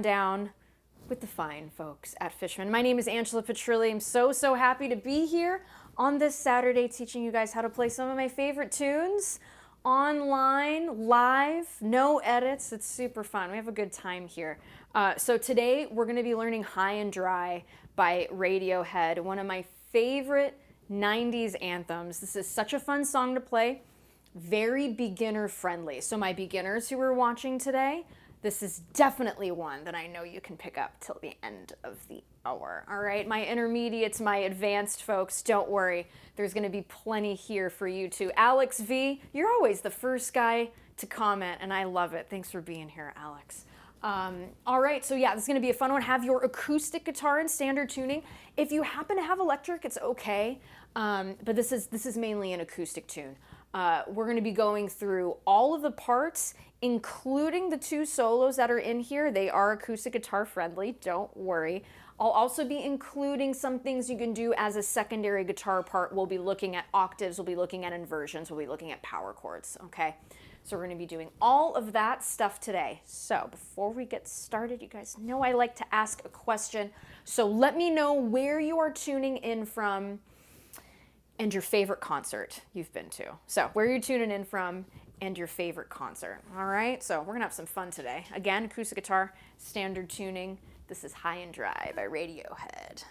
Down with the fine folks at Fishman. My name is Angela Petrilli. I'm so happy to be here on this Saturday teaching you guys how to play some of my favorite tunes online, live, no edits. It's super fun. We have a good time here. So today we're going to be learning High and Dry by Radiohead, one of my favorite 90s anthems. This is such a fun song to play, very beginner friendly. So my beginners who are watching today, this is definitely one that I know you can pick up till the end of the hour. All right, my intermediates, my advanced folks, don't worry. There's going to be plenty here for you too. Alex V, you're always the first guy to comment, and I love it. Thanks for being here, Alex. All right, so yeah, this is going to be a fun one. Have your acoustic guitar in standard tuning. If you happen to have electric, it's okay, but this is mainly an acoustic tune. We're going to be going through all of the parts, including the two solos that are in here. They are acoustic guitar friendly, don't worry. I'll also be including some things you can do as a secondary guitar part. We'll be looking at octaves, we'll be looking at inversions, we'll be looking at power chords, okay? So we're going to be doing all of that stuff today. So before we get started, you guys know I like to ask a question. So let me know where you are tuning in from and your favorite concert you've been to. So where you're tuning in from and your favorite concert. All right, so we're gonna have some fun today. Again, acoustic guitar, standard tuning. This is High and Dry by Radiohead.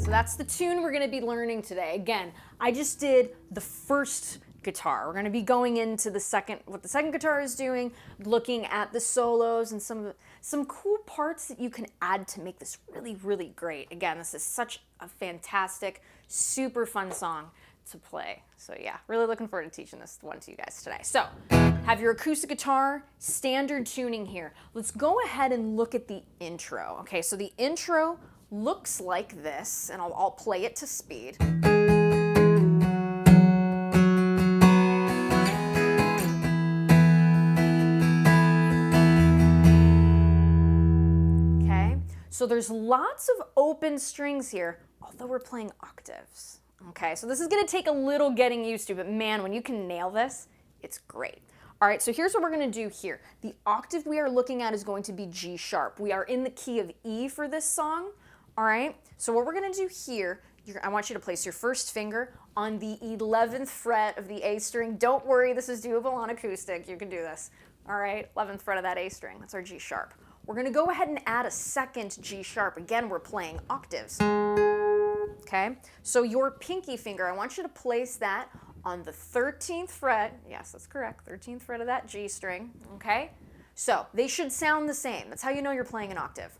That's the tune we're going to be learning today. Again, I just did the first guitar. We're going to be going into the second, what the second guitar is doing, looking at the solos and some cool parts that you can add to make this really great. Again, this is such a fantastic, super fun song to play. So yeah, really looking forward to teaching this one to you guys today. So have your acoustic guitar, standard tuning here. Let's go ahead and look at the intro. Okay, so the intro looks like this, and I'll play it to speed. Okay, so there's lots of open strings here, although we're playing octaves. Okay, so this is going to take a little getting used to, but man, when you can nail this, it's great. All right, so here's what we're going to do here. The octave we are looking at is going to be G sharp. We are in the key of E for this song. All right, so what we're going to do here, I want you to place your first finger on the 11th fret of the A string. Don't worry, this is doable on acoustic. You can do this. All right, 11th fret of that A string. That's our G sharp. We're going to go ahead and add a second G sharp. Again, we're playing octaves. Okay, so your pinky finger, I want you to place that on the 13th fret. Yes, that's correct, 13th fret of that G string. Okay, so they should sound the same. That's how you know you're playing an octave.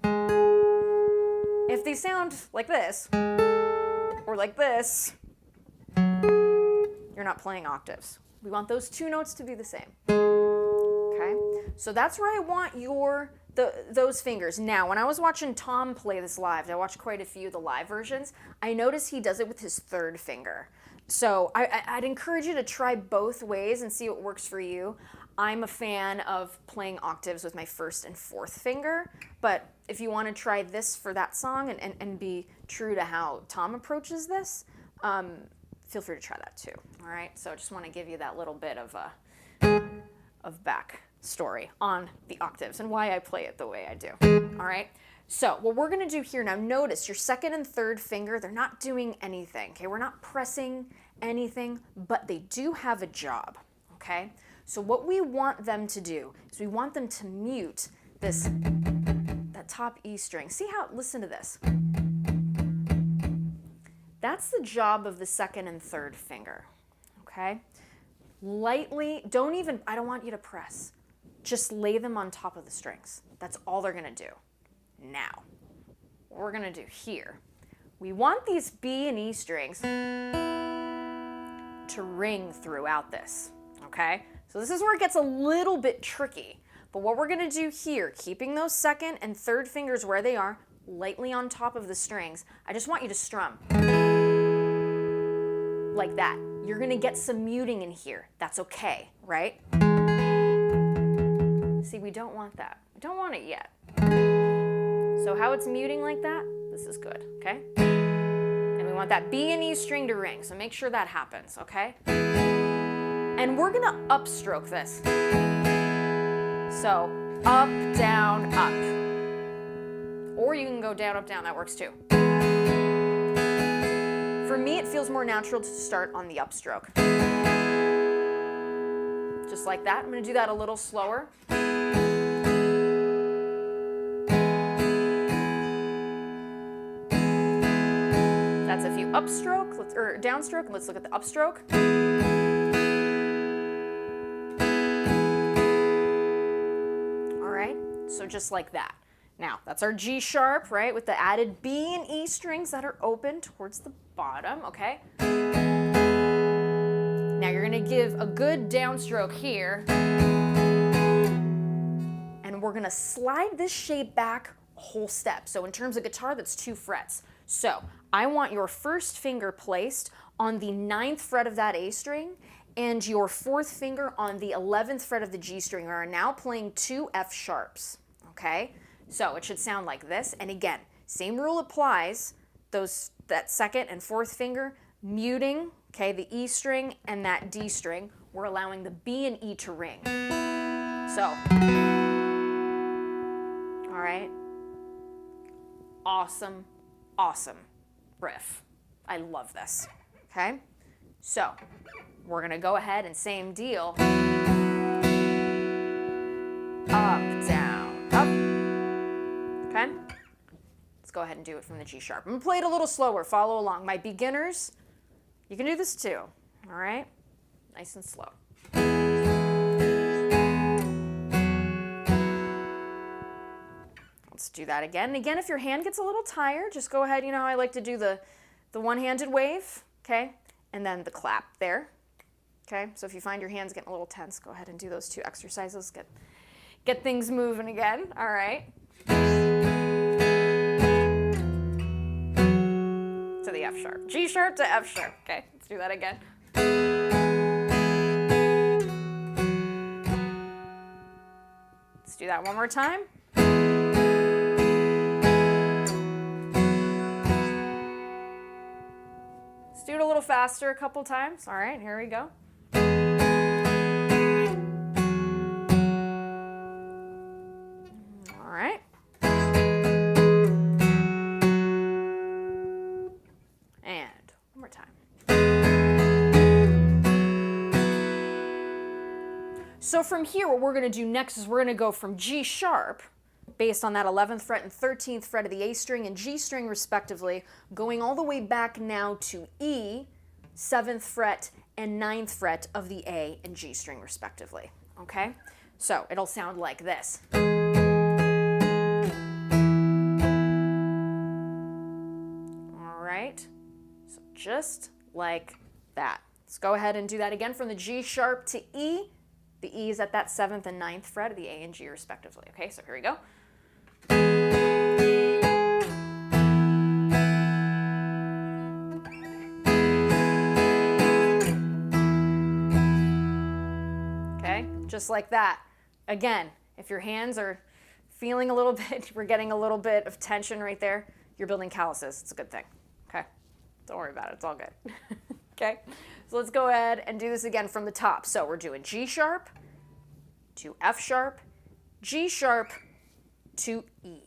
If they sound like this, or like this, you're not playing octaves. We want those two notes to be the same. Okay, So that's where I want those fingers. Now, when I was watching Tom play this live, I watched quite a few of the live versions, I noticed he does it with his third finger. So I'd encourage you to try both ways and see what works for you. I'm a fan of playing octaves with my first and fourth finger, but if you want to try this for that song and be true to how Tom approaches this, feel free to try that too. All right, so I just want to give you that little bit of back story on the octaves and why I play it the way I do. All right, so what we're going to do here now, notice your second and third finger, they're not doing anything. Okay, we're not pressing anything, but they do have a job. Okay, so what we want them to do is we want them to mute that top E string. See how, listen to this. That's the job of the second and third finger. Okay, lightly, I don't want you to press. Just lay them on top of the strings. That's all they're gonna do. Now, what we're gonna do here, we want these B and E strings to ring throughout this, okay? So this is where it gets a little bit tricky. But what we're gonna do here, keeping those second and third fingers where they are, lightly on top of the strings, I just want you to strum. Like that. You're gonna get some muting in here. That's okay, right? See, we don't want that. We don't want it yet. So how it's muting like that, this is good, okay? And we want that B and E string to ring, so make sure that happens, okay? And we're gonna upstroke this. So up, down, up. Or you can go down, up, down, that works too. For me, it feels more natural to start on the upstroke. Just like that. I'm going to do that a little slower. That's a few upstroke, or downstroke. Let's look at the upstroke. All right, so just like that. Now, that's our G sharp, right, with the added B and E strings that are open towards the bottom, okay? Now you're gonna give a good downstroke here, and we're gonna slide this shape back a whole step. So in terms of guitar, that's 2 frets. So I want your first finger placed on the 9th fret of that A string, and your 4th finger on the 11th fret of the G string. We are now playing 2 F sharps, okay? So it should sound like this, and again, same rule applies, that second and 4th finger, muting, okay, the E string and that D string, we're allowing the B and E to ring. So, all right, awesome, awesome riff. I love this, okay? So, we're gonna go ahead and same deal, up, down, up. Okay, let's go ahead and do it from the G sharp. I'm gonna play it a little slower, follow along. My beginners, you can do this too, all right? Nice and slow. Let's do that again. And again, if your hand gets a little tired, just go ahead, you know how I like to do the one-handed wave, okay? And then the clap there, okay? So if you find your hands getting a little tense, go ahead and do those 2 exercises, get things moving again, all right? To the F sharp. G sharp to F sharp. Okay, let's do that again. Let's do that one more time. Let's do it a little faster a couple times. All right, here we go. All right. So from here, what we're going to do next is we're going to go from G sharp, based on that 11th fret and 13th fret of the A string and G string respectively, going all the way back now to E, 7th fret and 9th fret of the A and G string respectively, okay? So it'll sound like this. All right, so just like that. Let's go ahead and do that again from the G sharp to E, The E is at that 7th and 9th fret of the A and G respectively. Okay, so here we go. Okay, just like that. Again, if your hands are feeling a little bit, we're getting a little bit of tension right there, you're building calluses. It's a good thing. Okay, don't worry about it. It's all good. Okay, so let's go ahead and do this again from the top. So we're doing G sharp to F sharp, G sharp to E.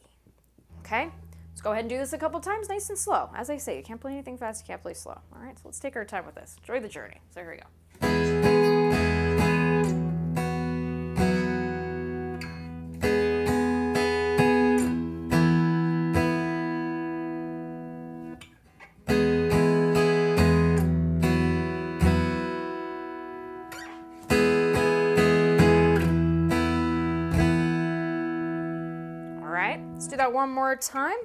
Okay, let's go ahead and do this a couple times, nice and slow. As I say, you can't play anything fast, you can't play slow. All right, so let's take our time with this. Enjoy the journey. So here we go. Let's do that one more time.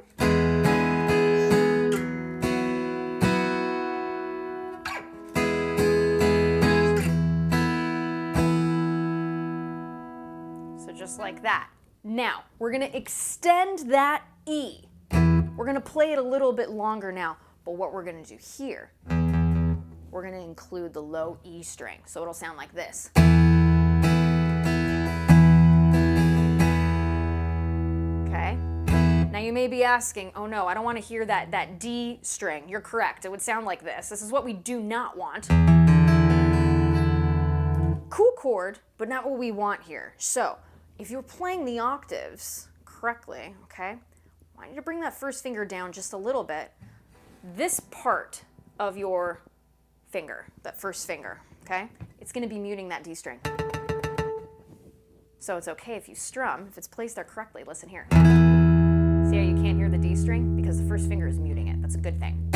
So just like that. Now, we're going to extend that E. We're going to play it a little bit longer now, but what we're going to do here, we're going to include the low E string. So it'll sound like this. Now you may be asking, oh no, I don't want to hear that D string. You're correct, it would sound like this. This is what we do not want. Cool chord, but not what we want here. So if you're playing the octaves correctly, okay, I want you to bring that first finger down just a little bit. This part of your finger, that first finger, okay, it's going to be muting that D string. So it's okay if you strum, if it's placed there correctly. Listen here. See how you can't hear the D string? Because the first finger is muting it. That's a good thing.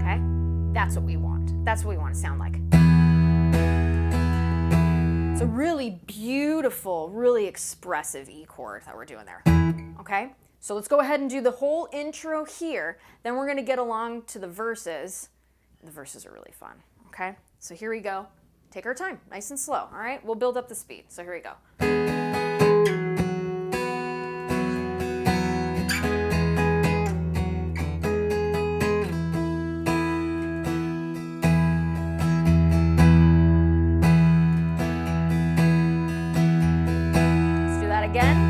Okay? That's what we want. That's what we want to sound like. It's a really beautiful, really expressive E chord that we're doing there. Okay? So let's go ahead and do the whole intro here. Then we're going to get along to the verses. The verses are really fun. Okay? So here we go. Take our time, nice and slow, all right? We'll build up the speed, so here we go. Let's do that again.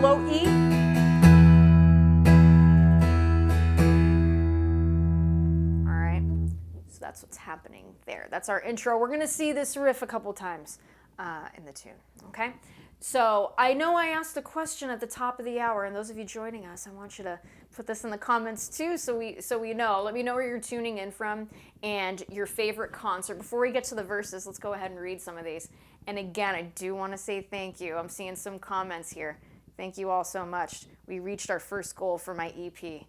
Low E. All right, so that's what's happening there. That's our intro. We're going to see this riff a couple times in the tune, okay? So I know I asked a question at the top of the hour, and those of you joining us, I want you to put this in the comments too so we know. Let me know where you're tuning in from and your favorite concert. Before we get to the verses, let's go ahead and read some of these. And again, I do want to say thank you. I'm seeing some comments here. Thank you all so much. We reached our first goal for my EP.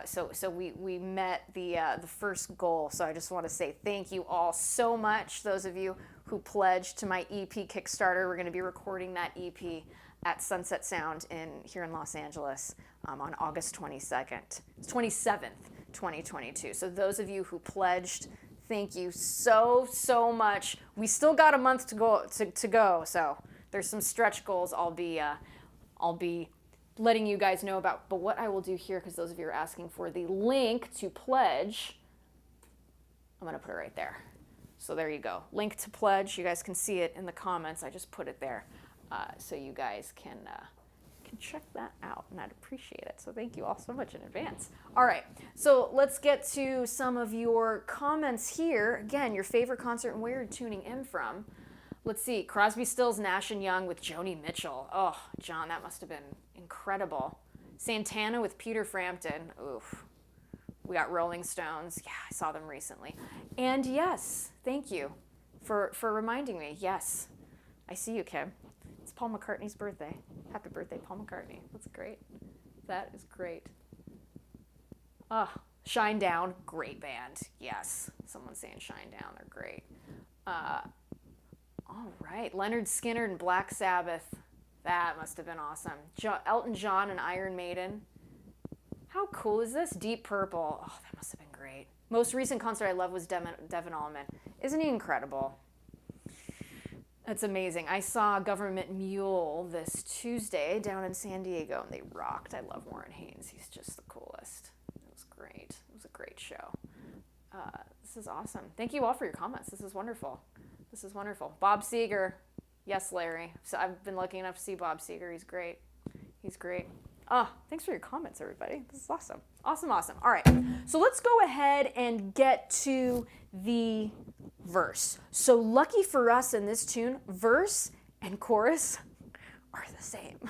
So we met the first goal. So I just want to say thank you all so much. Those of you who pledged to my EP Kickstarter, we're going to be recording that EP at Sunset Sound here in Los Angeles on August 27th, 2022. So those of you who pledged, thank you so much. We still got a month to go. So there's some stretch goals I'll be letting you guys know about. But what I will do here, because those of you are asking for the link to pledge, I'm going to put it right there. So there you go. Link to pledge. You guys can see it in the comments. I just put it there so you guys can check that out, and I'd appreciate it. So thank you all so much in advance. All right, so let's get to some of your comments here. Again, your favorite concert and where you're tuning in from. Let's see, Crosby, Stills, Nash & Young with Joni Mitchell. Oh, John, that must have been incredible. Santana with Peter Frampton. Oof. We got Rolling Stones. Yeah, I saw them recently. And yes, thank you for reminding me. Yes, I see you, Kim. It's Paul McCartney's birthday. Happy birthday, Paul McCartney. That's great. That is great. Shine Down, great band. Yes, someone's saying Shine Down. They're great. All right, Leonard Skinner and Black Sabbath. That must have been awesome. Elton John and Iron Maiden. How cool is this? Deep Purple. Oh, that must have been great. Most recent concert I love was Devin Allman. Isn't he incredible? That's amazing. I saw Government Mule this Tuesday down in San Diego, and they rocked. I love Warren Haynes. He's just the coolest. It was great. It was a great show. This is awesome. Thank you all for your comments. This is wonderful. This is wonderful. Bob Seger. Yes, Larry. So I've been lucky enough to see Bob Seger. He's great. He's great. Oh, thanks for your comments, everybody. This is awesome. Awesome, awesome. All right. So let's go ahead and get to the verse. So lucky for us in this tune, verse and chorus are the same.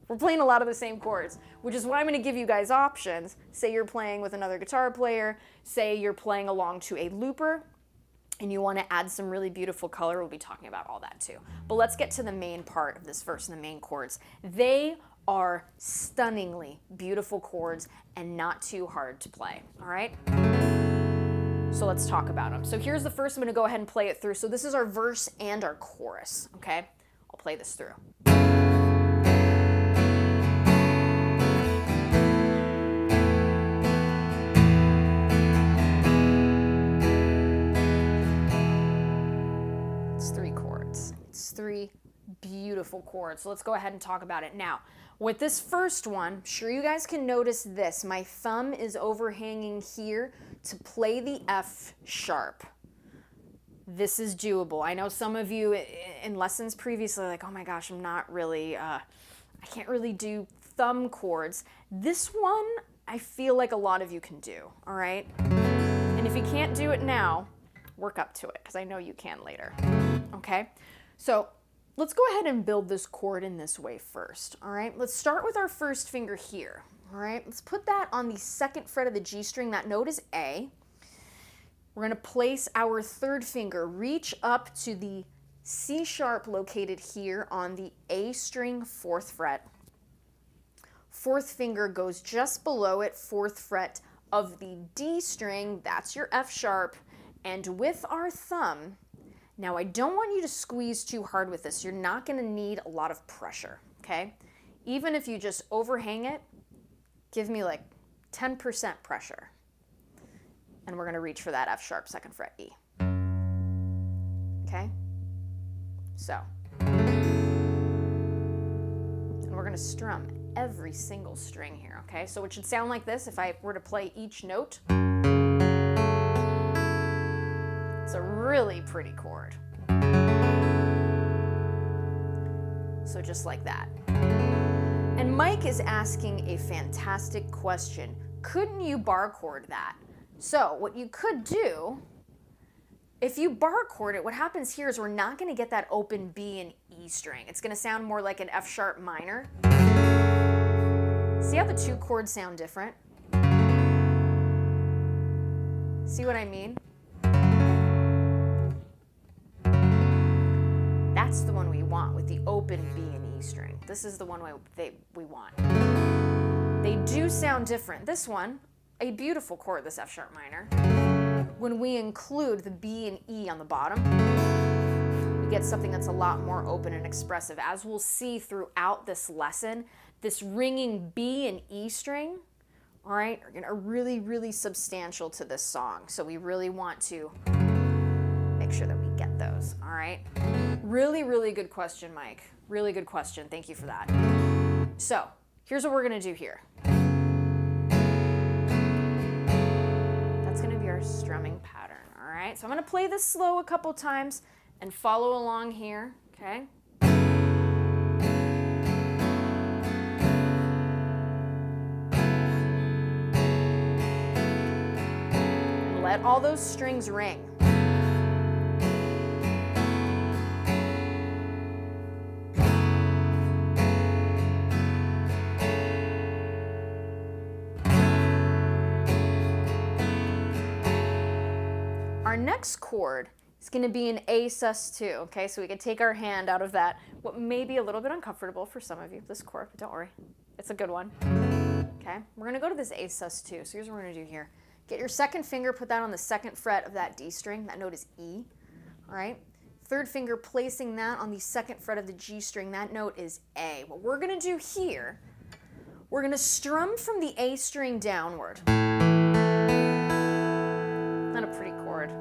We're playing a lot of the same chords, which is why I'm going to give you guys options. Say you're playing with another guitar player. Say you're playing along to a looper, and you want to add some really beautiful color. We'll be talking about all that too. But let's get to the main part of this verse and the main chords. They are stunningly beautiful chords and not too hard to play, all right? So let's talk about them. So here's the first. I'm going to go ahead and play it through. So this is our verse and our chorus, okay? I'll play this through. It's 3 chords. It's 3 beautiful chords. So let's go ahead and talk about it now. With this first one, I'm sure you guys can notice this. My thumb is overhanging here to play the F sharp. This is doable. I know some of you in lessons previously are like, oh my gosh, I'm not really, I can't really do thumb chords. This one, I feel like a lot of you can do, all right? And if you can't do it now, work up to it, because I know you can later, okay? So let's go ahead and build this chord in this way first, all right? Let's start with our first finger here, all right? Let's put that on the 2nd fret of the G string. That note is A. We're going to place our 3rd finger, reach up to the C sharp located here on the A string, 4th fret. 4th finger goes just below it, 4th fret of the D string. That's your F sharp. And with our thumb, now, I don't want you to squeeze too hard with this. You're not going to need a lot of pressure, okay? Even if you just overhang it, give me like 10% pressure. And we're going to reach for that F sharp 2nd fret E. Okay? So. And we're going to strum every single string here, okay? So it should sound like this if I were to play each note. It's a really pretty chord. So just like that. And Mike is asking a fantastic question. Couldn't you bar chord that? So what you could do, if you bar chord it, what happens here is we're not going to get that open B and E string. It's going to sound more like an F sharp minor. See how the 2 chords sound different? See what I mean? That's the one we want with the open B and E string. This is the one we want. They do sound different. This one, a beautiful chord, this F sharp minor. When we include the B and E on the bottom, we get something that's a lot more open and expressive. As we'll see throughout this lesson, this ringing B and E string, all right, are really, really substantial to this song. So we really want to make sure that we get those, all right? Really, really good question, Mike. Really good question. Thank you for that. So here's what we're going to do here. That's going to be our strumming pattern, all right? So I'm going to play this slow a couple times and follow along here, okay? Let all those strings ring. Our next chord is going to be an A sus2, okay? So we can take our hand out of that, what may be a little bit uncomfortable for some of you, this chord, but don't worry, it's a good one, okay? We're going to go to this A sus2, so here's what we're going to do here. Get your 2nd finger, put that on the 2nd fret of that D string, that note is E, all right? third finger placing that on the second fret of the G string. That note is A. What we're gonna do here, we're gonna strum from the A string downward. Not a pretty chord.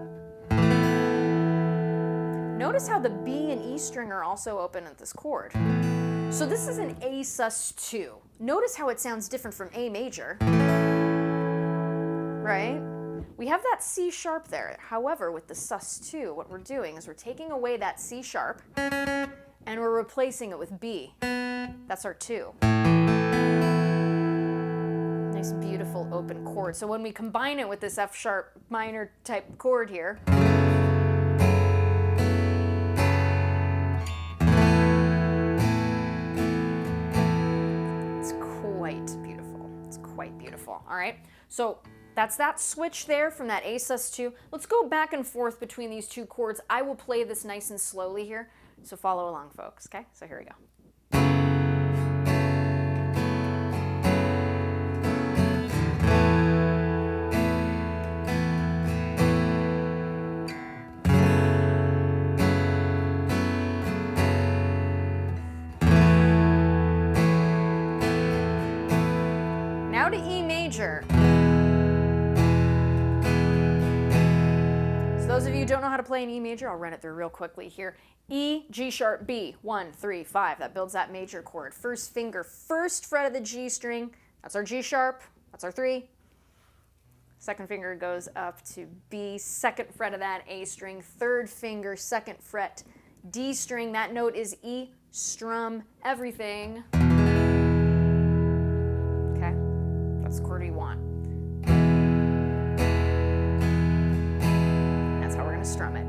Notice how the B and E string are also open at this chord. So this is an A sus2. Notice how it sounds different from A major, right? We have that C sharp there. However, with the sus2, what we're doing is we're taking away that C sharp and we're replacing it with B. That's our 2. Nice, beautiful open chord. So when we combine it with this F sharp minor type chord here, all right, so that's that switch there from that A sus2. Let's go back and forth between these two chords. I will play this nice and slowly here, so follow along, folks, okay? So here we go. Now to E major. So those of you who don't know how to play an E major, I'll run it through real quickly here. E, G sharp, B, 1, 3, 5. That builds that major chord. First finger, first fret of the G string. That's our G sharp. That's our 3. Second finger goes up to B, second fret of that A string. Third finger, second fret, D string. That note is E. Strum everything. That's the chord we want. That's how we're going to strum it.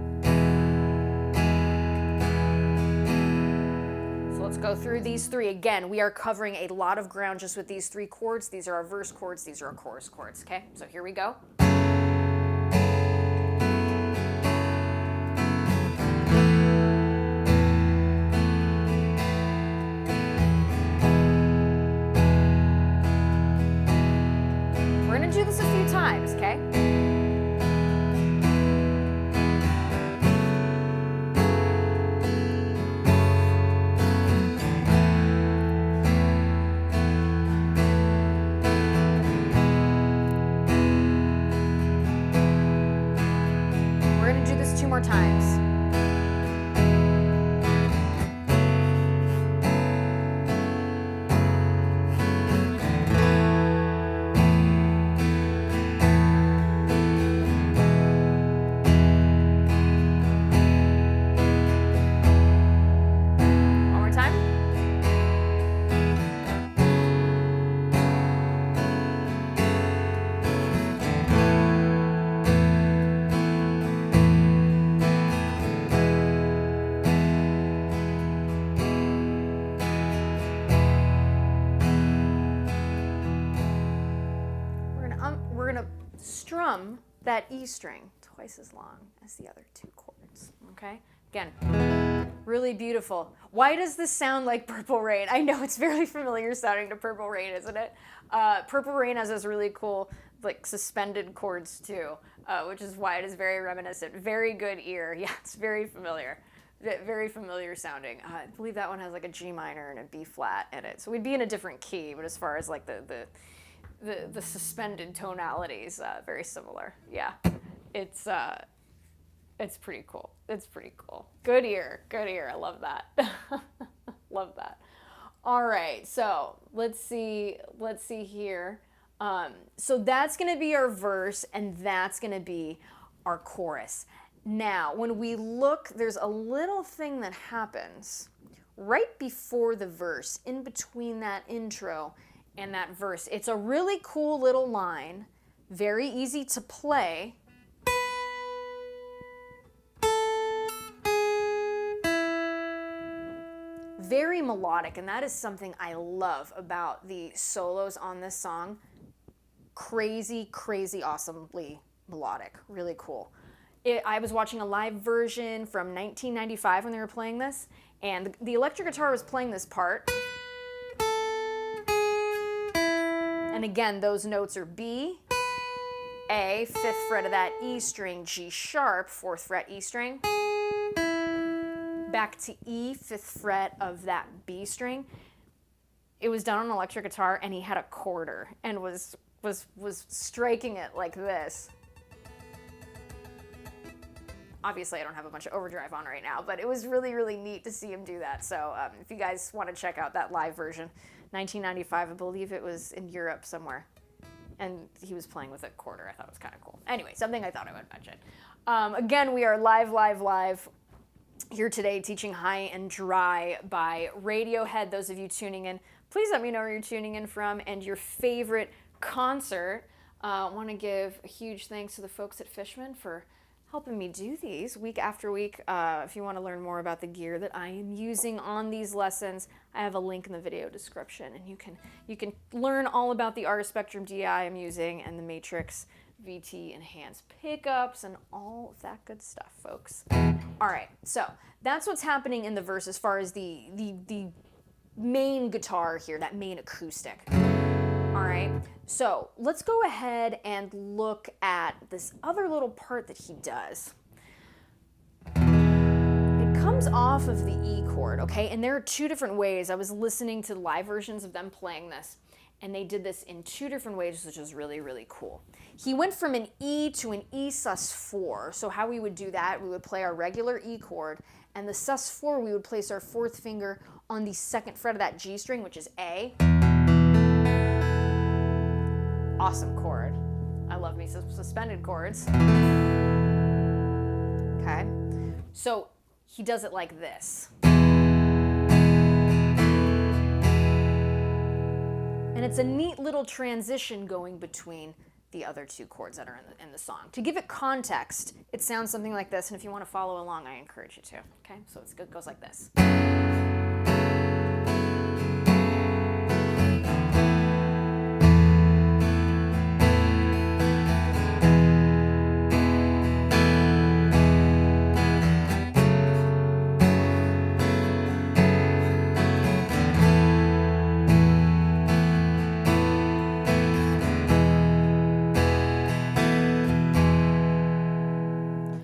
So let's go through these 3 again. We are covering a lot of ground just with these 3 chords. These are our verse chords. These are our chorus chords. Okay, so here we go. Do this a few times, okay? We're going to do this 2 more times. Strum that E string twice as long as the other 2 chords, okay? Again, really beautiful. Why does this sound like Purple Rain? I know it's very familiar sounding to Purple Rain, isn't it? Purple Rain has this really cool, like, suspended chords too, which is why it is very reminiscent. Very good ear. Yeah, it's very familiar. Very familiar sounding. I believe that one has like a G minor and a B flat in it. So we'd be in a different key, but as far as like the suspended tonalities, very similar. Yeah, it's pretty cool. It's pretty cool. Good ear, good ear. I love that. Love that. All right, so let's see here. So that's gonna be our verse, and that's gonna be our chorus. Now, when we look, there's a little thing that happens right before the verse, in between that intro and that verse. It's a really cool little line, very easy to play. Very melodic, and that is something I love about the solos on this song. Crazy, crazy, awesomely melodic. Really cool. I was watching a live version from 1995 when they were playing this, and the electric guitar was playing this part. And again, those notes are B, A, 5th fret of that E string, G sharp, 4th fret E string, back to E, 5th fret of that B string. It was done on electric guitar, and he had a quarter and was striking it like this. Obviously, I don't have a bunch of overdrive on right now, but it was really, really neat to see him do that. So if you guys want to check out that live version, 1995, I believe it was in Europe somewhere. And he was playing with a quarter. I thought it was kind of cool. Anyway, something I thought I would mention. Again, we are live here today teaching High and Dry by Radiohead. Those of you tuning in, please let me know where you're tuning in from and your favorite concert. I want to give a huge thanks to the folks at Fishman for helping me do these week after week. If you want to learn more about the gear that I am using on these lessons, I have a link in the video description, and you can learn all about the Artist Spectrum DI I'm using and the Matrix VT enhanced pickups and all of that good stuff, folks. All right, so that's what's happening in the verse as far as the main guitar here, that main acoustic. All right, so let's go ahead and look at this other little part that he does. It comes off of the E chord, okay? And there are two different ways. I was listening to live versions of them playing this, and they did this in two different ways, which is really, really cool. He went from an E to an E sus4. So how we would do that, we would play our regular E chord, and the sus4, we would place our 4th finger on the 2nd fret of that G string, which is A. Awesome chord. I love me some suspended chords. Okay, so he does it like this. And it's a neat little transition going between the other two chords that are in the song. To give it context, it sounds something like this, and if you want to follow along, I encourage you to. Okay, so it goes like this.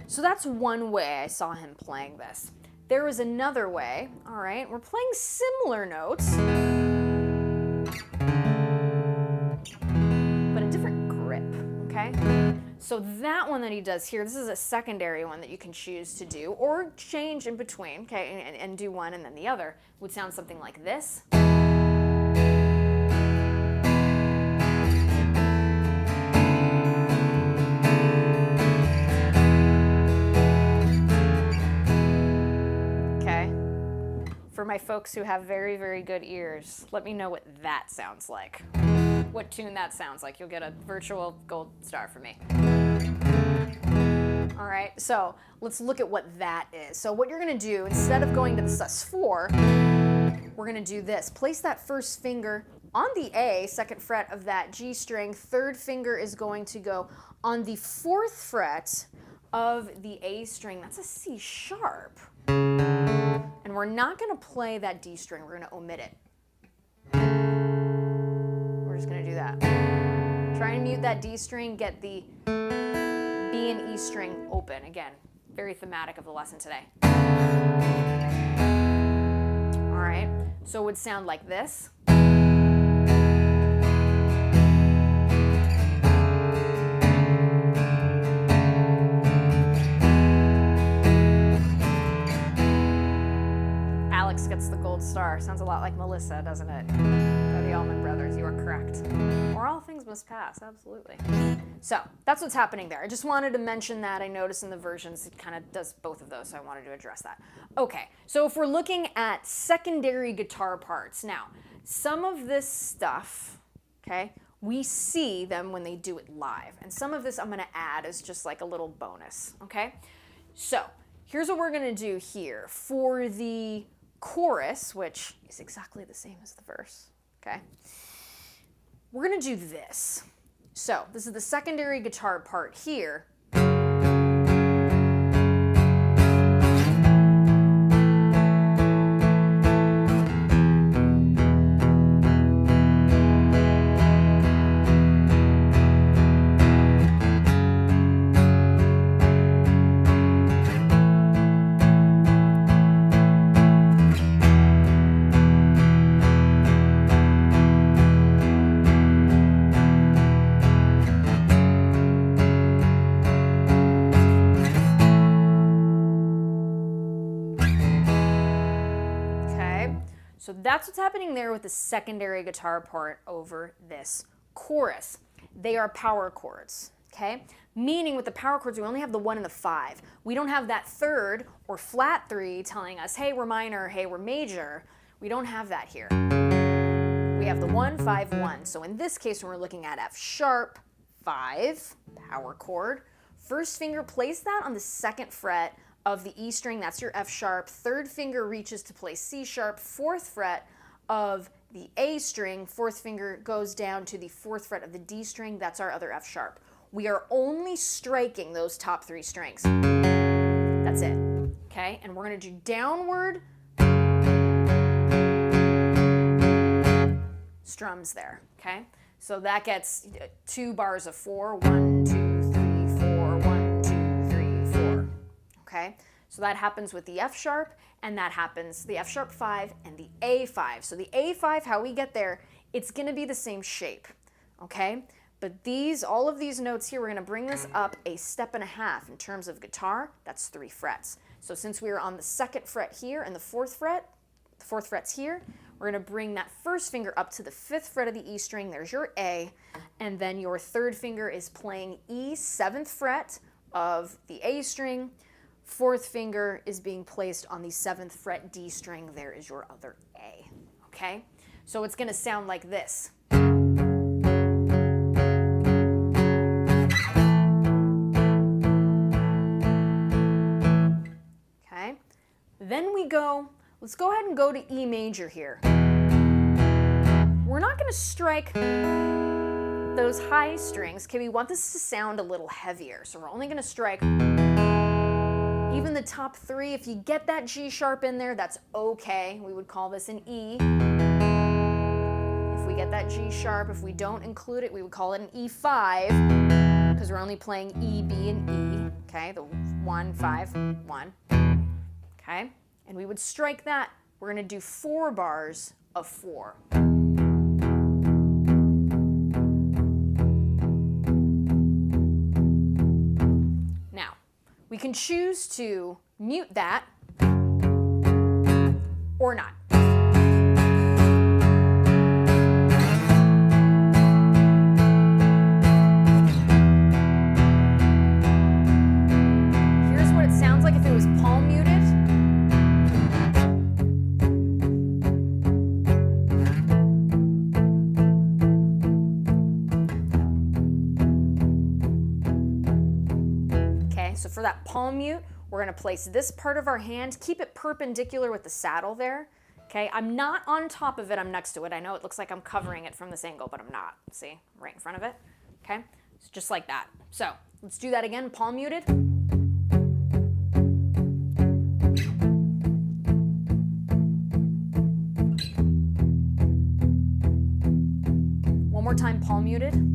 So that's one way I saw him playing this. There was another way, all right, we're playing similar notes, but a different grip, okay? So that one that he does here, this is a secondary one that you can choose to do, or change in between, okay, and do one and then the other, would sound something like this. For my folks who have very, very good ears, let me know what that sounds like. What tune that sounds like. You'll get a virtual gold star from me. All right, so let's look at what that is. So what you're gonna do, instead of going to the sus4, we're gonna do this. Place that 1st finger on the A, 2nd fret of that G string. 3rd finger is going to go on the 4th fret of the A string. That's a C sharp. And we're not going to play that D string. We're going to omit it. We're just going to do that. Try and mute that D string, get the B and E string open. Again, very thematic of the lesson today. All right, so it would sound like this. Gets the gold star. Sounds a lot like Melissa, doesn't it? By the Allman Brothers. You are correct. Or all things must pass, absolutely. So that's what's happening there. I just wanted to mention that. I noticed in the versions it kind of does both of those, so I wanted to address that. Okay, so if we're looking at secondary guitar parts, now some of this stuff, okay, we see them when they do it live, and some of this I'm going to add as just like a little bonus. Okay, so here's what we're going to do here for the chorus, which is exactly the same as the verse, okay? We're gonna do this. So this is the secondary guitar part here. So that's what's happening there with the secondary guitar part over this chorus. They are power chords, okay? Meaning with the power chords, we only have the 1 and the 5. We don't have that third or flat 3 telling us, hey, we're minor, hey, we're major. We don't have that here. We have the 1, 5, 1. So in this case, when we're looking at F sharp, 5, power chord, first finger, place that on the 2nd fret of the E string, that's your F sharp. Third finger reaches to play C sharp, 4th fret of the A string, 4th finger goes down to the 4th fret of the D string, that's our other F sharp. We are only striking those top 3 strings. That's it, okay? And we're gonna do downward strums there, okay? So that gets 2 bars of 4, 1, 2, 3, 4, 1, 2, 3, 4, okay? So that happens with the F sharp, and that happens the F sharp 5 and the A5. So the A5, how we get there, it's gonna be the same shape, okay? But all of these notes here, we're gonna bring this up a step and a half. In terms of guitar, that's 3 frets. So since we are on the 2nd fret here and the 4th fret, the 4th fret's here, we're gonna bring that first finger up to the 5th fret of the E string, there's your A, and then your 3rd finger is playing E, 7th fret of the A string, 4th finger is being placed on the 7th fret D string, there is your other A, okay? So it's gonna sound like this. Okay, then let's go ahead and go to E major here. We're not gonna strike those high strings. Okay, we want this to sound a little heavier, so we're only gonna strike even the top 3. If you get that G sharp in there, that's okay. We would call this an E. If we get that G sharp, if we don't include it, we would call it an E5, because we're only playing E, B, and E, okay, the 1, 5, 1, okay? And we would strike that. We're gonna do 4 bars of 4. Now, we can choose to mute that or not. Here's what it sounds like if it was palm muted. So for that palm mute, we're gonna place this part of our hand, keep it perpendicular with the saddle there, okay? I'm not on top of it, I'm next to it. I know it looks like I'm covering it from this angle, but I'm not. See, I'm right in front of it, okay? So just like that. So let's do that again, palm muted. One more time, palm muted.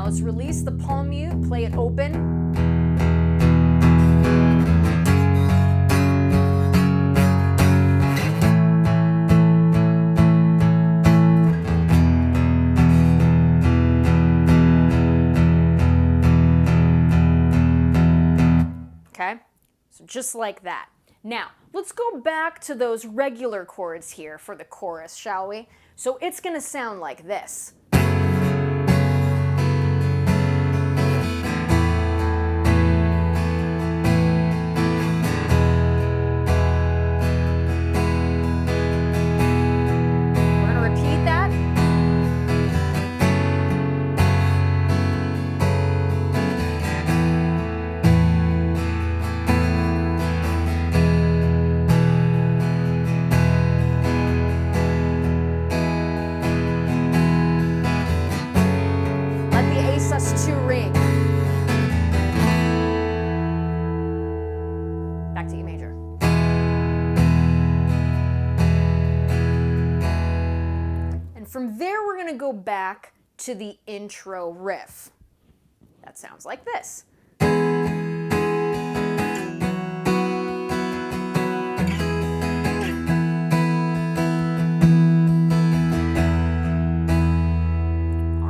Let's release the palm mute, play it open. Okay, so just like that. Now, let's go back to those regular chords here for the chorus, shall we? So it's gonna sound like this. Back to E major. And from there, we're going to go back to the intro riff. That sounds like this. All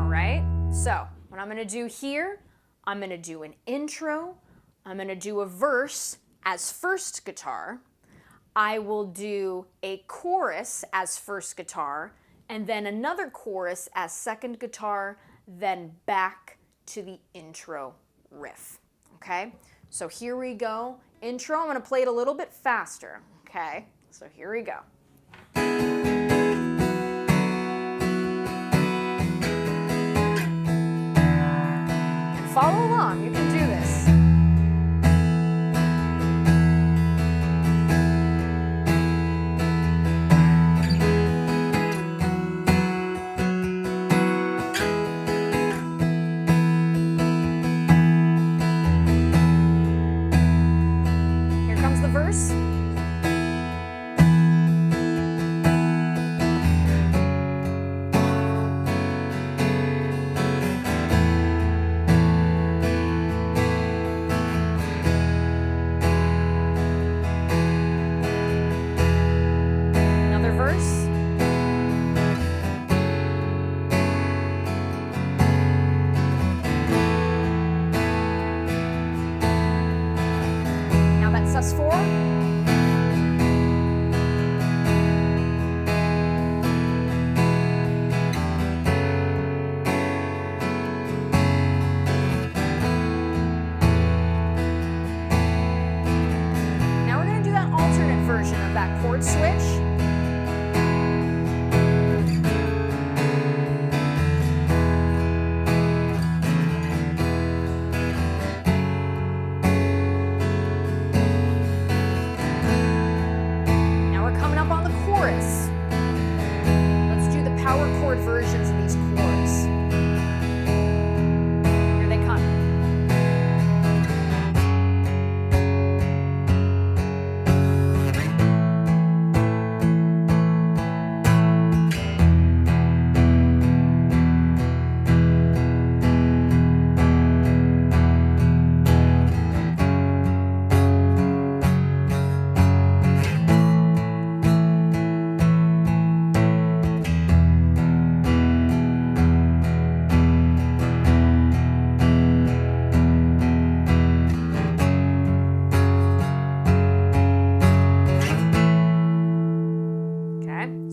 right, so I'm going to do here, I'm going to do an intro, I'm going to do a verse as first guitar, I will do a chorus as first guitar, and then another chorus as second guitar, then back to the intro riff, okay? So here we go. Intro, I'm going to play it a little bit faster, okay? So here we go. And follow along, you can do this. sus4. Now we're going to do that alternate version of that chord switch. Versions of these chords. Here they come.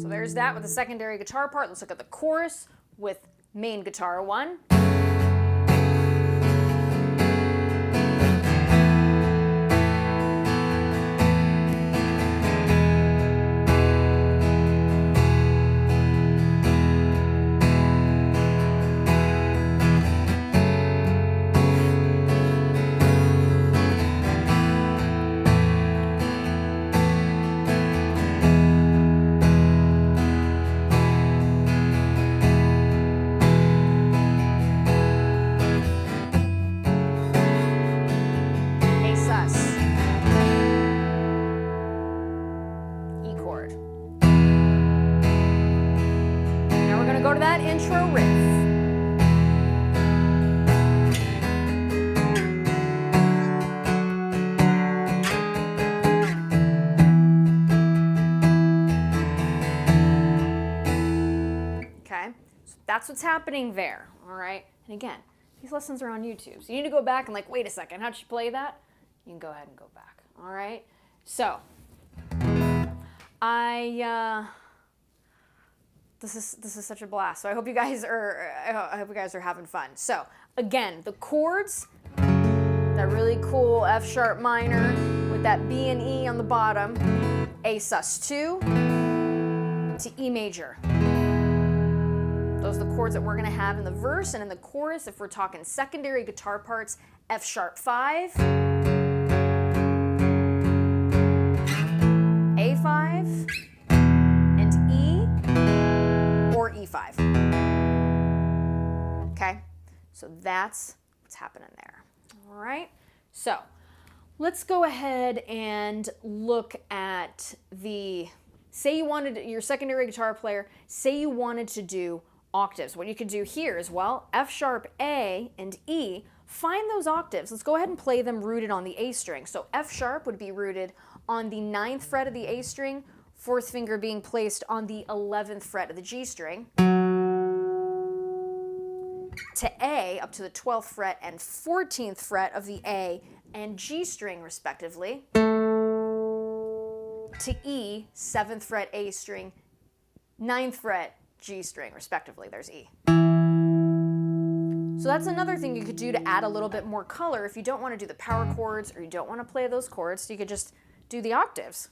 There's that with the secondary guitar part. Let's look at the chorus with main guitar 1. Go to that intro riff. Okay, so that's what's happening there, all right? And again, these lessons are on YouTube, so you need to go back and like, wait a second, how'd you play that? You can go ahead and go back, all right? So, This is such a blast. So I hope you guys are having fun. So again, the chords, that really cool F sharp minor with that B and E on the bottom, A sus2 to E major. Those are the chords that we're gonna have in the verse, and in the chorus, if we're talking secondary guitar parts, F sharp 5, A5, or E5. Okay, so that's what's happening there. All right, so let's go ahead and look at say you wanted, your secondary guitar player, say you wanted to do octaves. What you could do here is, well, F sharp, A, and E, find those octaves. Let's go ahead and play them rooted on the A string. So F sharp would be rooted on the 9th fret of the A string, 4th finger being placed on the 11th fret of the G string. to A, up to the 12th fret and 14th fret of the A and G string respectively, to E, 7th fret A string, 9th fret G string respectively. There's E. So that's another thing you could do to add a little bit more color if you don't want to do the power chords or you don't want to play those chords. So you could just do the octaves.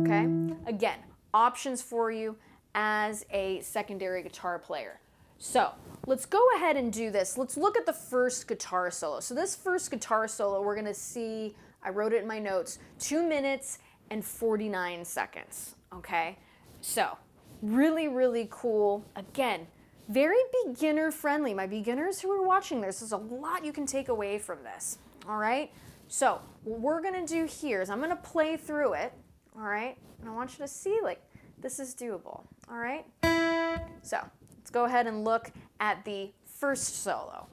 Okay? Again, options for you as a secondary guitar player. So let's go ahead and do this. Let's look at the first guitar solo. So this first guitar solo, we're going to see, I wrote it in my notes, 2 minutes and 49 seconds. Okay? So really, really cool. Again, very beginner friendly. My beginners who are watching this, there's a lot you can take away from this. All right? So what we're going to do here is I'm going to play through it. All right? And I want you to see, like, this is doable. All right? So let's go ahead and look at the first solo.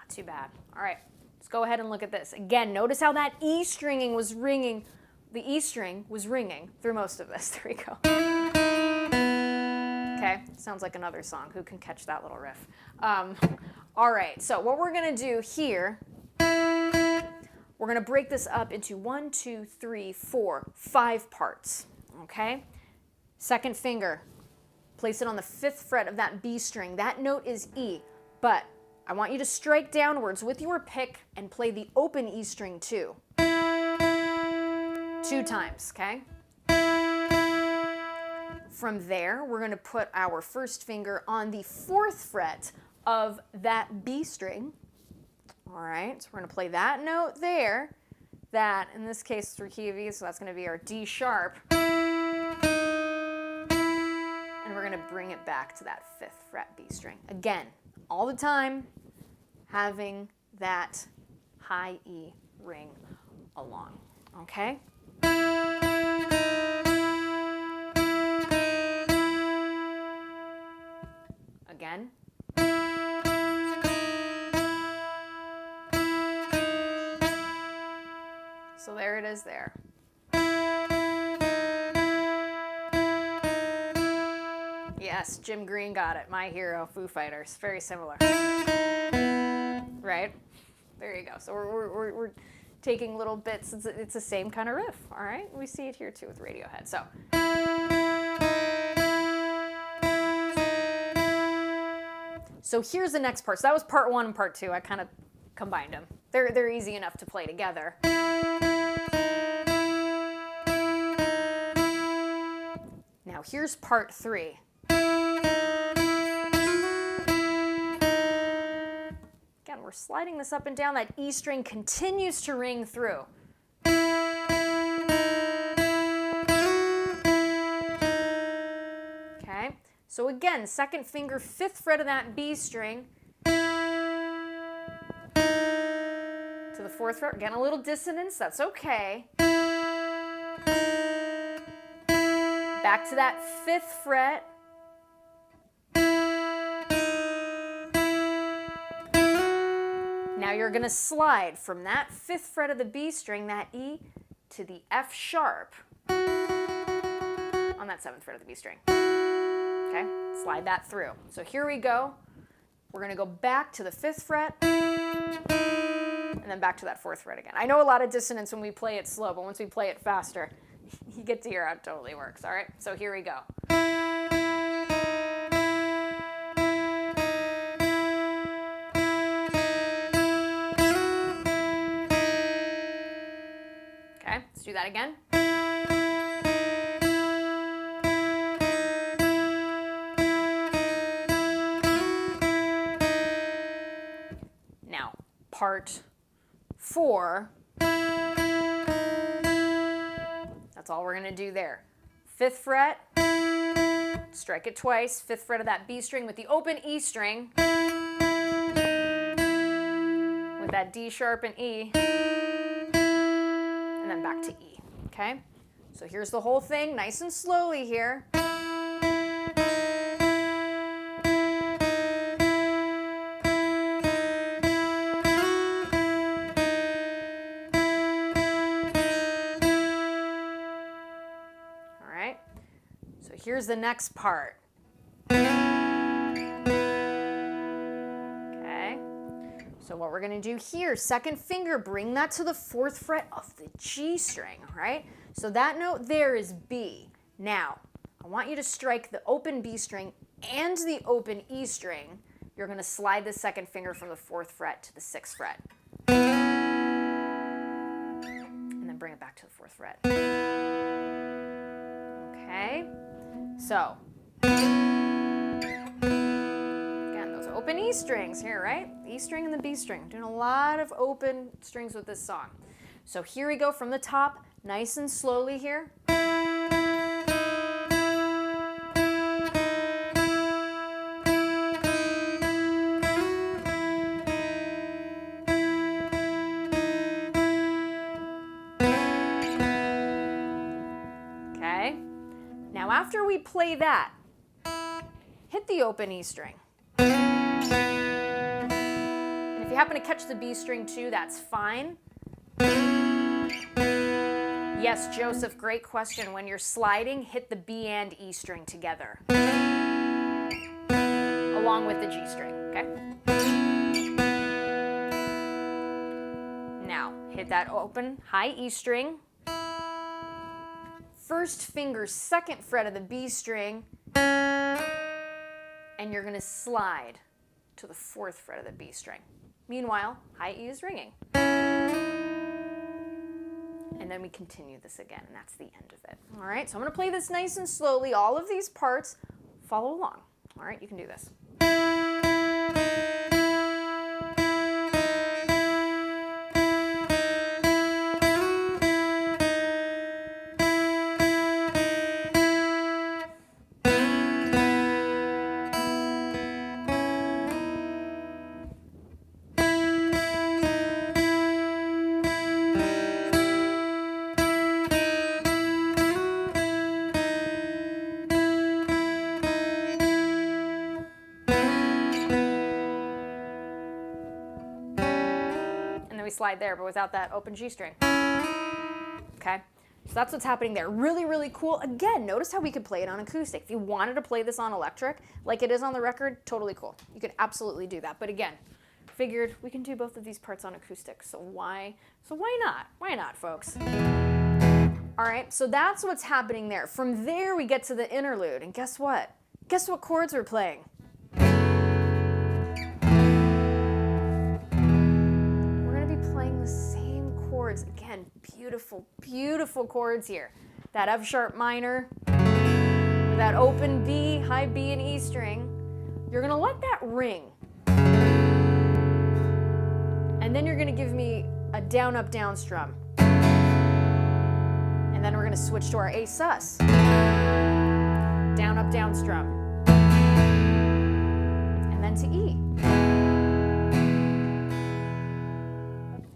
Too bad. All right, let's go ahead and look at this. Again, notice how that E stringing was ringing. The E string was ringing through most of this. There we go. Okay, sounds like another song. Who can catch that little riff? All right, so what we're going to do here, we're going to break this up into 1, 2, 3, 4, 5 parts. Okay? Second finger, place it on the 5th fret of that B string. That note is E, but I want you to strike downwards with your pick and play the open E string too. 2 times, okay? From there, we're going to put our first finger on the 4th fret of that B string. All right, so we're going to play that note there. That, in this case, is 3 key of E, so that's going to be our D sharp. And we're going to bring it back to that 5th fret B string. Again, all the time, having that high E ring along, okay? Again. So there it is there. Yes, Jim Green got it. My hero, Foo Fighters. Very similar. Right? There you go. So we're taking little bits. It's the same kind of riff, all right? We see it here too with Radiohead. So here's the next part. So that was part 1 and part 2. I kind of combined them. They're easy enough to play together. Now here's part 3. Again, we're sliding this up and down. That E string continues to ring through. Okay, so again, 2nd finger, 5th fret of that B string to the 4th fret. Again, a little dissonance, that's okay. Back to that 5th fret. Now you're going to slide from that 5th fret of the B string, that E, to the F sharp on that 7th fret of the B string. Okay, slide that through. So here we go. We're going to go back to the 5th fret and then back to that 4th fret again. I know a lot of dissonance when we play it slow, but once we play it faster, you get to hear how it totally works. All right, so here we go. Okay, let's do that again. Now, part 4. That's all we're going to do there. 5th fret, Strike it twice, 5th fret of that B string with the open E string, with that D sharp and E, and then back to E, okay? So here's the whole thing, nice and slowly here. All right, so here's the next part. So what we're going to do here, 2nd finger, bring that to the 4th fret of the G string, all right? So that note there is B. Now, I want you to strike the open B string and the open E string. You're going to slide the 2nd finger from the 4th fret to the 6th fret. And then bring it back to the 4th fret. Okay, so open E strings here, right? E string and the B string. Doing a lot of open strings with this song. So here we go from the top, nice and slowly here. Okay. Now after we play that, hit the open E string. And if you happen to catch the B string too, that's fine. Yes, Joseph, great question. When you're sliding, hit the B and E string together, along with the G string, okay? Now, hit that open high E string. 1st finger, 2nd fret of the B string, and you're going to slide to the 4th fret of the B string. Meanwhile, high E is ringing. And then we continue this again, and that's the end of it. All right, so I'm going to play this nice and slowly, all of these parts. Follow along. All right, you can do this. We slide there, but without that open G string. Okay, so that's what's happening there. Really, really cool. Again, notice how we could play it on acoustic. If you wanted to play this on electric, like it is on the record, totally cool. You could absolutely do that. But again, figured we can do both of these parts on acoustic, so why not? Why not, folks? All right, so that's what's happening there. From there, we get to the interlude, and guess what? Guess what chords we're playing? Again, beautiful, beautiful chords here. That F sharp minor, with that open B, high B and E string. You're gonna let that ring. And then you're gonna give me a down, up, down strum. And then we're gonna switch to our A sus. Down, up, down strum. And then to E.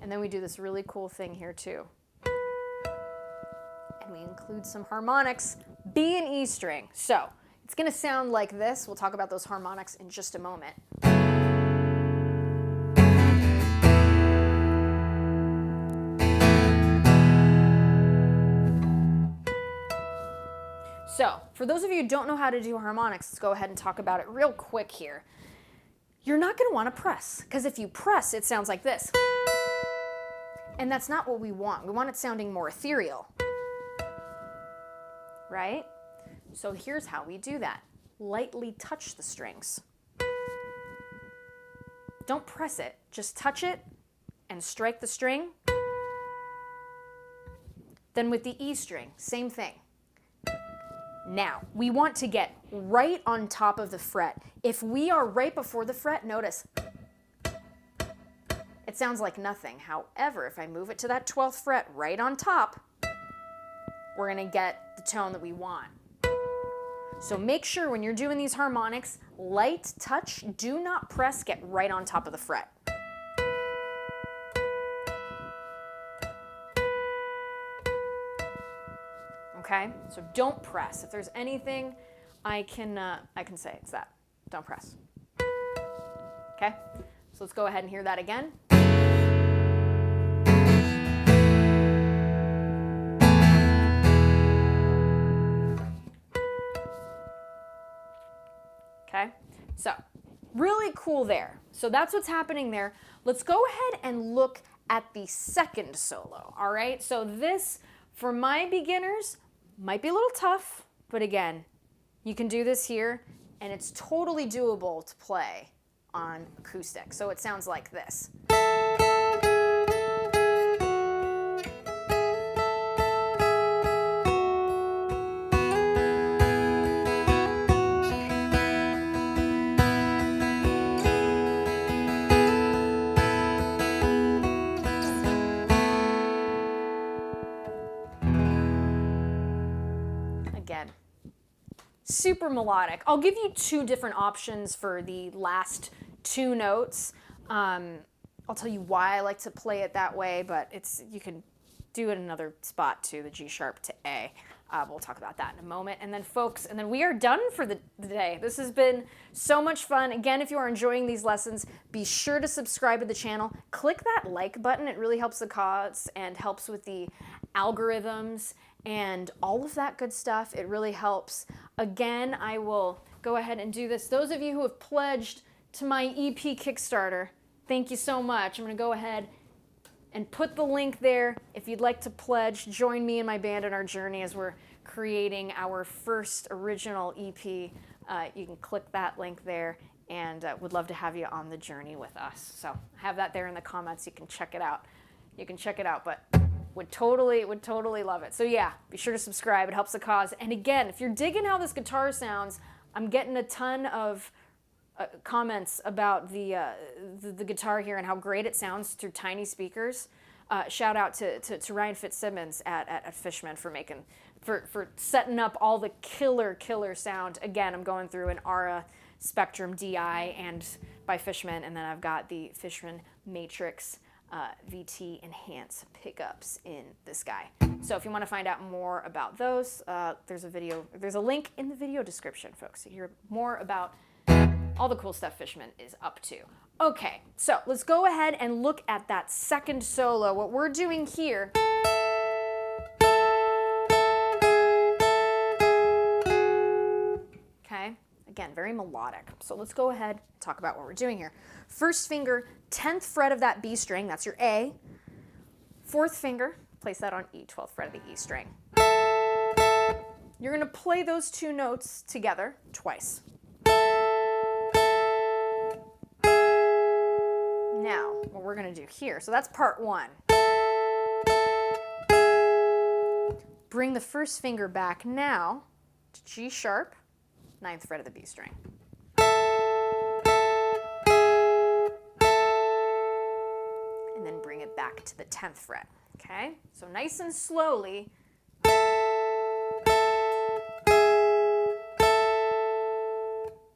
And then we do this really cool thing here too. And we include some harmonics, B and E string. So it's going to sound like this. We'll talk about those harmonics in just a moment. So for those of you who don't know how to do harmonics, let's go ahead and talk about it real quick here. You're not going to want to press, because if you press, it sounds like this. And that's not what we want. We want it sounding more ethereal, right? So here's how we do that. Lightly touch the strings. Don't press it, just touch it and strike the string. Then with the E string, same thing. Now, we want to get right on top of the fret. If we are right before the fret, notice, it sounds like nothing. However, if I move it to that 12th fret right on top, we're going to get the tone that we want. So make sure when you're doing these harmonics, light touch, do not press, get right on top of the fret. Okay, so don't press. If there's anything I can say, it's that. Don't press. Okay, so let's go ahead and hear that again. Okay, so really cool there. So that's what's happening there. Let's go ahead and look at the second solo, all right? So this, for my beginners, might be a little tough, but again, you can do this here, and it's totally doable to play on acoustic. So it sounds like this. Again, super melodic. I'll give you two different options for the last two notes. I'll tell you why I like to play it that way, but you can do it in another spot too, the G sharp to A. We'll talk about that in a moment. And then folks, and then we are done for the day. This has been so much fun. Again, if you are enjoying these lessons, be sure to subscribe to the channel. Click that like button. It really helps the cause and helps with the algorithms and all of that good stuff. It really helps. Again, I will go ahead and do this. Those of you who have pledged to my EP Kickstarter, thank you so much. I'm going to go ahead and put the link there. If you'd like to pledge, join me and my band in our journey as we're creating our first original EP. You can click that link there, and would love to have you on the journey with us. So have that there in the comments. You can check it out. But would totally love it. So yeah, be sure to subscribe. It helps the cause. And again, if you're digging how this guitar sounds, I'm getting a ton of comments about the guitar here and how great it sounds through tiny speakers. Shout out to Ryan Fitzsimmons at Fishman for setting up all the killer sound. Again, I'm going through an Aura Spectrum DI and by Fishman, and then I've got the Fishman Matrix VT Enhance pickups in this guy. So if you want to find out more about those, there's a link in the video description, folks, to hear more about all the cool stuff Fishman is up to. Okay, so let's go ahead and look at that second solo. What we're doing here, okay, again, very melodic. So let's go ahead and talk about what we're doing here. First finger, 10th fret of that B string, that's your A. Fourth finger, place that on E, 12th fret of the E string. You're gonna play those two notes together twice. Now, what we're going to do here, so that's part one. Bring the first finger back now to G sharp, 9th fret of the B string. And then bring it back to the 10th fret, okay? So nice and slowly.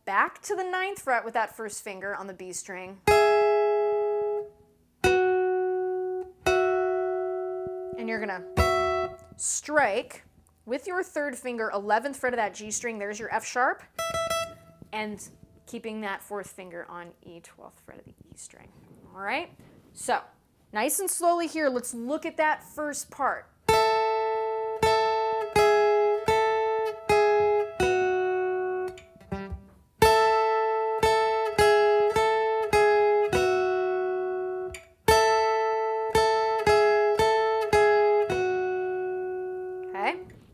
Back to the 9th fret with that first finger on the B string. And you're gonna strike with your third finger, 11th fret of that G string, there's your F sharp, and keeping that fourth finger on E, 12th fret of the E string. All right, so nice and slowly here, let's look at that first part.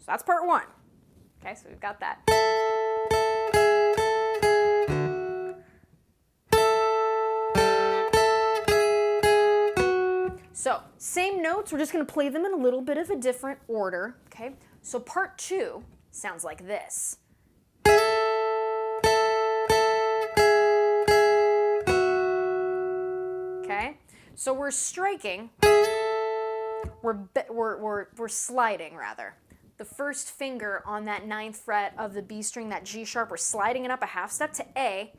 That's part one. Okay, so we've got that. So, same notes, we're just gonna play them in a little bit of a different order, okay? So part two sounds like this. Okay, so we're striking, we're sliding rather. the first finger on that 9th fret of the B string, that G sharp, we're sliding it up a half step to A.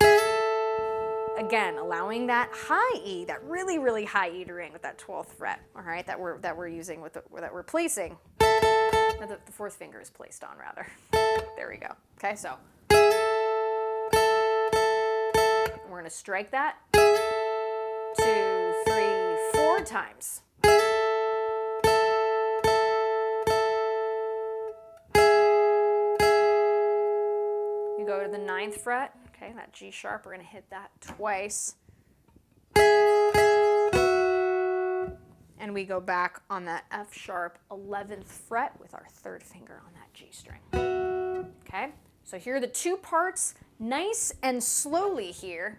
Again, allowing that high E, that really, really high E to ring with that 12th fret, all right, that we're using that we're placing. The 4th finger is placed on, rather. There we go. Okay, so we're going to strike that 2, 3, 4 times. We go to the 9th fret. Okay, that G sharp, we're going to hit that twice. And we go back on that F sharp 11th fret with our 3rd finger on that G string. Okay, so here are the 2 parts, nice and slowly here.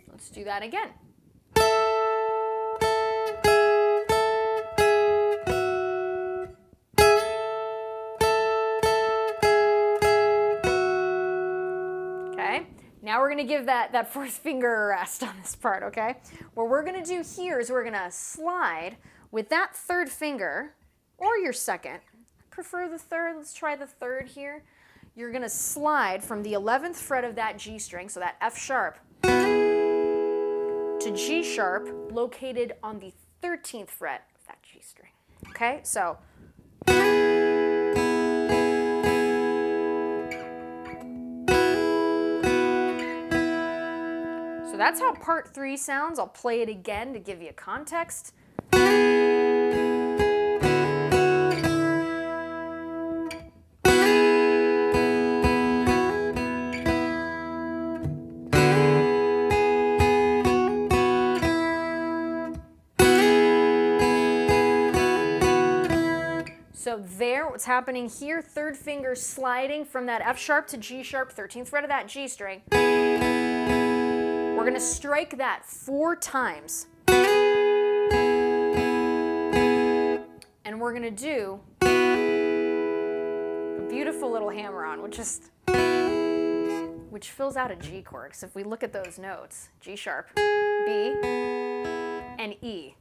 Let's do that again. Now we're going to give that 4th finger a rest on this part, okay? What we're going to do here is we're going to slide with that 3rd finger, or your 2nd. I prefer the 3rd. Let's try the 3rd here. You're going to slide from the 11th fret of that G string, so that F sharp, to G sharp, located on the 13th fret of that G string. Okay, so that's how part 3 sounds. I'll play it again to give you context. So there, what's happening here, 3rd finger sliding from that F sharp to G sharp, 13th fret of that G string. We're going to strike that 4 times. And we're going to do a beautiful little hammer-on, which fills out a G chord. So if we look at those notes, G sharp, B, and E.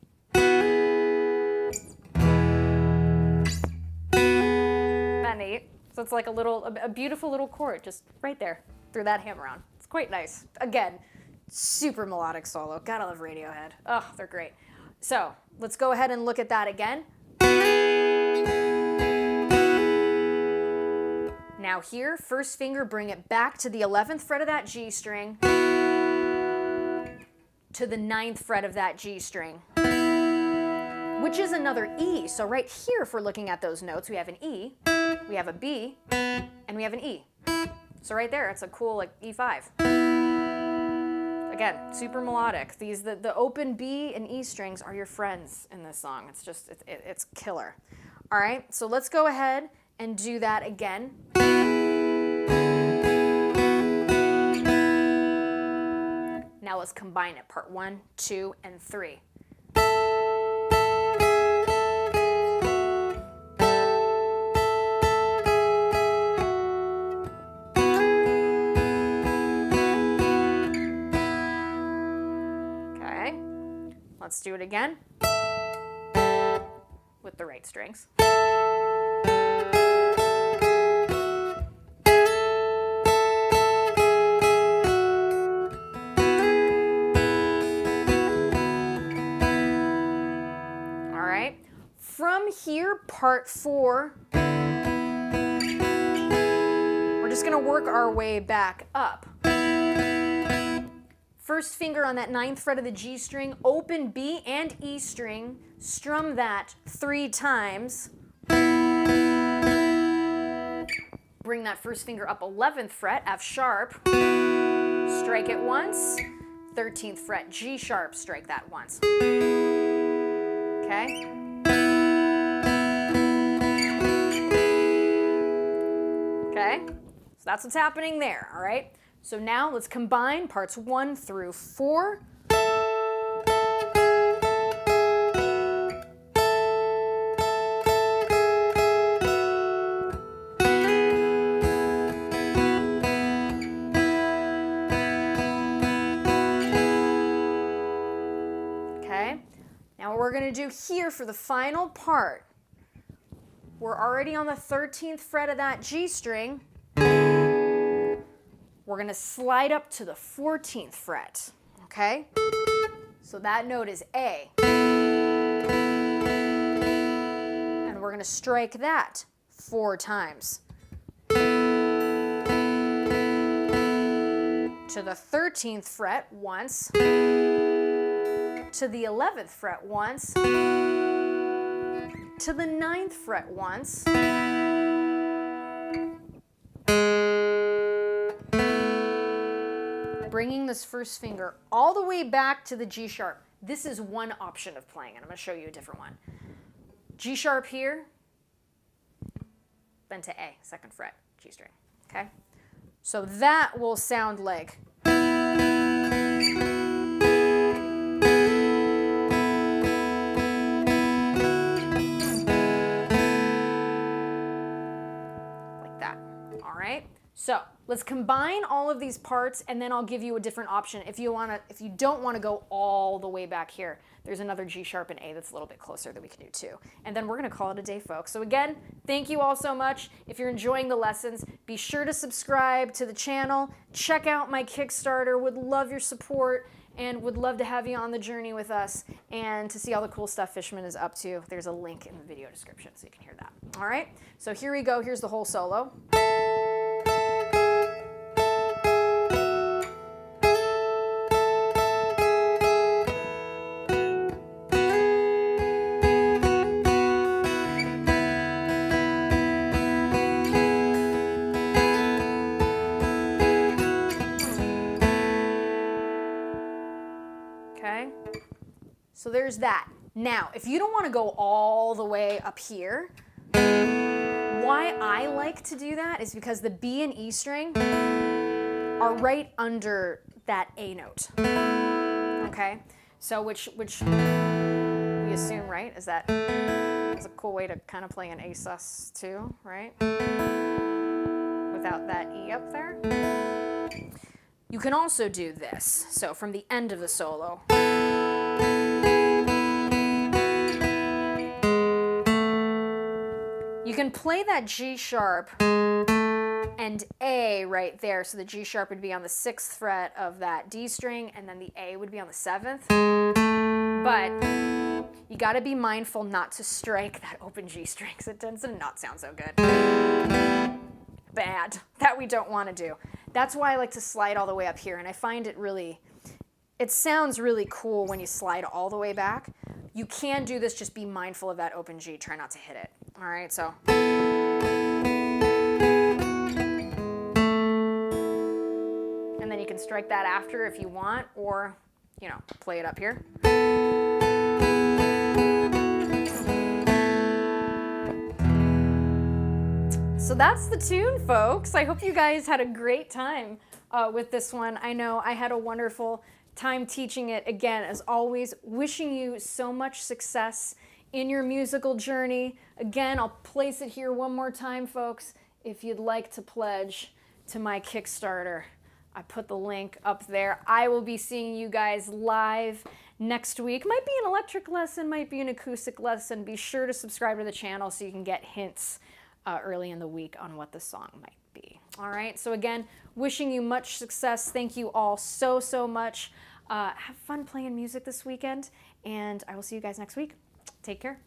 That neat? So it's like a beautiful little chord just right there through that hammer-on. It's quite nice. Again, super melodic solo. Gotta love Radiohead. Oh, they're great. So let's go ahead and look at that again. Now here, 1st finger, bring it back to the 11th fret of that G string, to the 9th fret of that G string, which is another E. So right here, if we're looking at those notes, we have an E, we have a B, and we have an E. So right there, it's a cool like E5. Again, super melodic. The open B and E strings are your friends in this song. It's just, it's killer. All right, so let's go ahead and do that again. Now let's combine it, part 1, 2, and 3. Let's do it again with the right strings. All right. From here, part 4, we're just going to work our way back up. 1st finger on that 9th fret of the G string, open B and E string, strum that 3 times. Bring that 1st finger up 11th fret, F sharp, strike it once, 13th fret, G sharp, strike that once. Okay? Okay? So that's what's happening there, all right? So now let's combine parts 1 through 4. we're gonna do here for the final part, we're already on the 13th fret of that G string. We're gonna slide up to the 14th fret, okay? So that note is A. And we're gonna strike that 4 times. To the 13th fret once, to the 11th fret once, to the 9th fret once, bringing this first finger all the way back to the G sharp. This is one option of playing, and I'm going to show you a different one. G sharp here, then to A, 2nd fret, G string, okay? So that will sound like that. All right. So let's combine all of these parts, and then I'll give you a different option. If you don't want to go all the way back here, there's another G sharp and A that's a little bit closer that we can do too. And then we're going to call it a day, folks. So again, thank you all so much. If you're enjoying the lessons, be sure to subscribe to the channel. Check out my Kickstarter. Would love your support and would love to have you on the journey with us and to see all the cool stuff Fishman is up to. There's a link in the video description so you can hear that. All right. So here we go. Here's the whole solo. Okay, so there's that. Now, if you don't want to go all the way up here, why I like to do that is because the B and E string are right under that A note. Okay, so which we assume, right, is that is a cool way to kind of play an A sus too, right? Without that E up there. You can also do this. So from the end of the solo. You can play that G sharp and A right there. So the G sharp would be on the 6th fret of that D string, and then the A would be on the 7th. But you got to be mindful not to strike that open G string, because it tends to not sound so good. Bad. That we don't want to do. That's why I like to slide all the way up here, and I find it sounds really cool when you slide all the way back. You can do this, just be mindful of that open G. Try not to hit it. All right, so. And then you can strike that after if you want, or, you know, play it up here. So that's the tune, folks. I hope you guys had a great time with this one. I know I had a wonderful time teaching it. Again, as always, wishing you so much success in your musical journey. Again, I'll place it here one more time, folks. If you'd like to pledge to my Kickstarter, I put the link up there. I will be seeing you guys live next week. Might be an electric lesson, might be an acoustic lesson. Be sure to subscribe to the channel so you can get hints early in the week on what the song might be. All right, so again, wishing you much success. Thank you all so, so much. Have fun playing music this weekend, and I will see you guys next week. Take care.